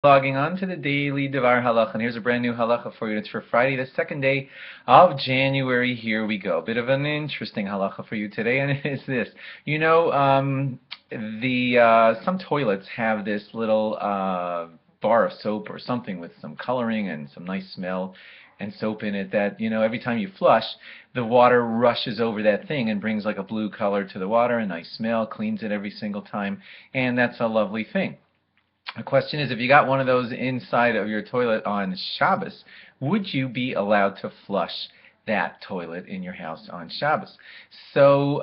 Logging on to the daily DVAR halacha, and here's a brand new halacha for you. It's for Friday, the second day of January. Here we go. Bit of an interesting halacha for you today, and it is this. Some toilets have this little bar of soap or something with some coloring and some nice smell and soap in it that, every time you flush, the water rushes over that thing and brings like a blue color to the water, a nice smell, cleans it every single time, and that's a lovely thing. The question is, if you got one of those inside of your toilet on Shabbos, would you be allowed to flush that toilet in your house on Shabbos? So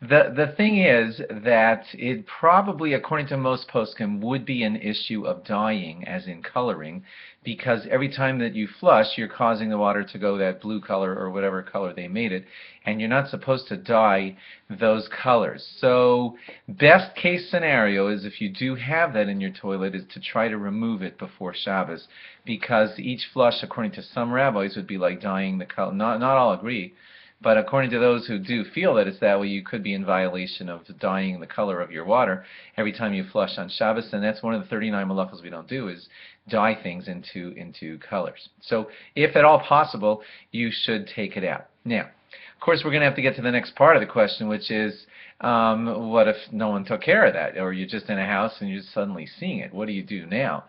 the thing is that it probably, according to most poskim, would be an issue of dyeing, as in coloring, because every time that you flush, you're causing the water to go that blue color or whatever color they made it, and you're not supposed to dye those colors. So best case scenario is, if you do have that in your toilet, is to try to remove it before Shabbos, because each flush, according to some rabbis, would be like dyeing the color. Not all agree. But according to those who do feel that it's that way, you could be in violation of dyeing the color of your water every time you flush on Shabbos, and that's one of the 39 malachos we don't do, is dye things into colors. So if at all possible, you should take it out. Now, of course, we're going to have to get to the next part of the question, which is, what if no one took care of that, or you're just in a house and you're suddenly seeing it? What do you do now?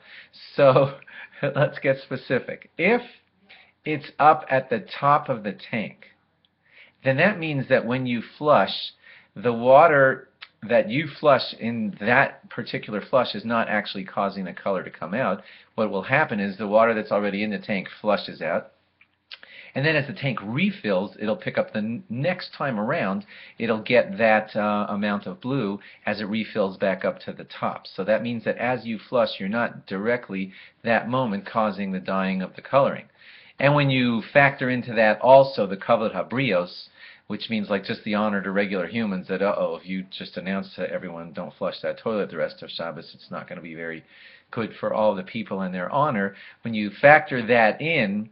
So let's get specific. If it's up at the top of the tank, then that means that when you flush, the water that you flush in that particular flush is not actually causing the color to come out. What will happen is the water that's already in the tank flushes out, and then as the tank refills, it'll pick up the next time around, it'll get that amount of blue as it refills back up to the top. So that means that as you flush, you're not directly that moment causing the dyeing of the coloring. And when you factor into that also the kavod habrios, which means like just the honor to regular humans, that if you just announce to everyone don't flush that toilet the rest of Shabbos, it's not going to be very good for all the people in their honor. When you factor that in,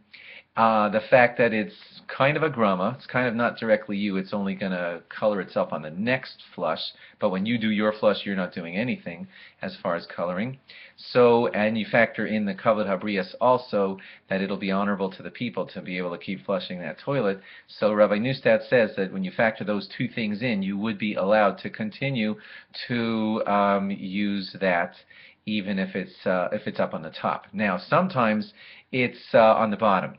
the fact that it's kind of a grama, it's kind of not directly you, it's only going to color itself on the next flush, but when you do your flush, you're not doing anything as far as coloring. So, and you factor in the kavod habrias also, that it'll be honorable to the people to be able to keep flushing that toilet. So Rabbi Neustadt says that when you factor those two things in, you would be allowed to continue to use that, even if it's up on the top. Now, sometimes it's on the bottom.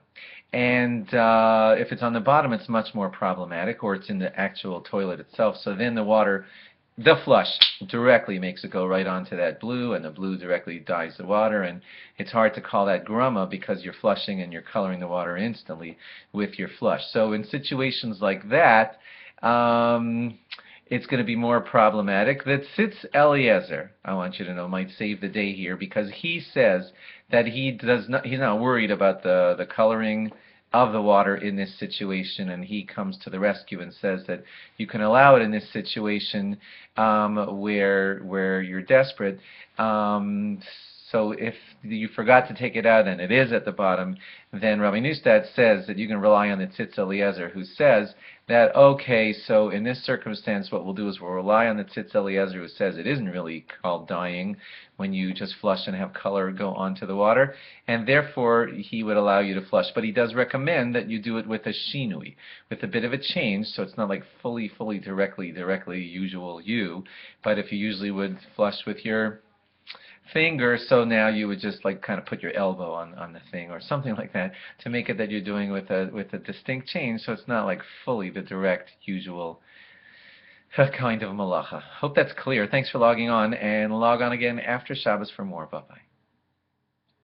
And if it's on the bottom, it's much more problematic, or it's in the actual toilet itself. So then the flush directly makes it go right onto that blue, and the blue directly dyes the water, and it's hard to call that grama because you're flushing and you're coloring the water instantly with your flush. So in situations like that, it's going to be more problematic. That Tzitz Eliezer, I want you to know, might save the day here, because he says that he's not worried about the coloring of the water in this situation, and he comes to the rescue and says that you can allow it in this situation where you're desperate. So if you forgot to take it out and it is at the bottom, then Rabbi Neustadt says that you can rely on the Tzitz Eliezer, who says that, okay, so in this circumstance what we'll do is we'll rely on the Tzitz Eliezer, who says it isn't really called dyeing when you just flush and have color go onto the water, and therefore he would allow you to flush. But he does recommend that you do it with a shinui, with a bit of a change, so it's not like fully directly usual you, but if you usually would flush with your finger, so now you would just like kind of put your elbow on the thing or something like that to make it that you're doing with a distinct change, so it's not like fully the direct usual kind of malacha. Hope that's clear. Thanks for logging on, and log on again after Shabbos for more. Bye-bye.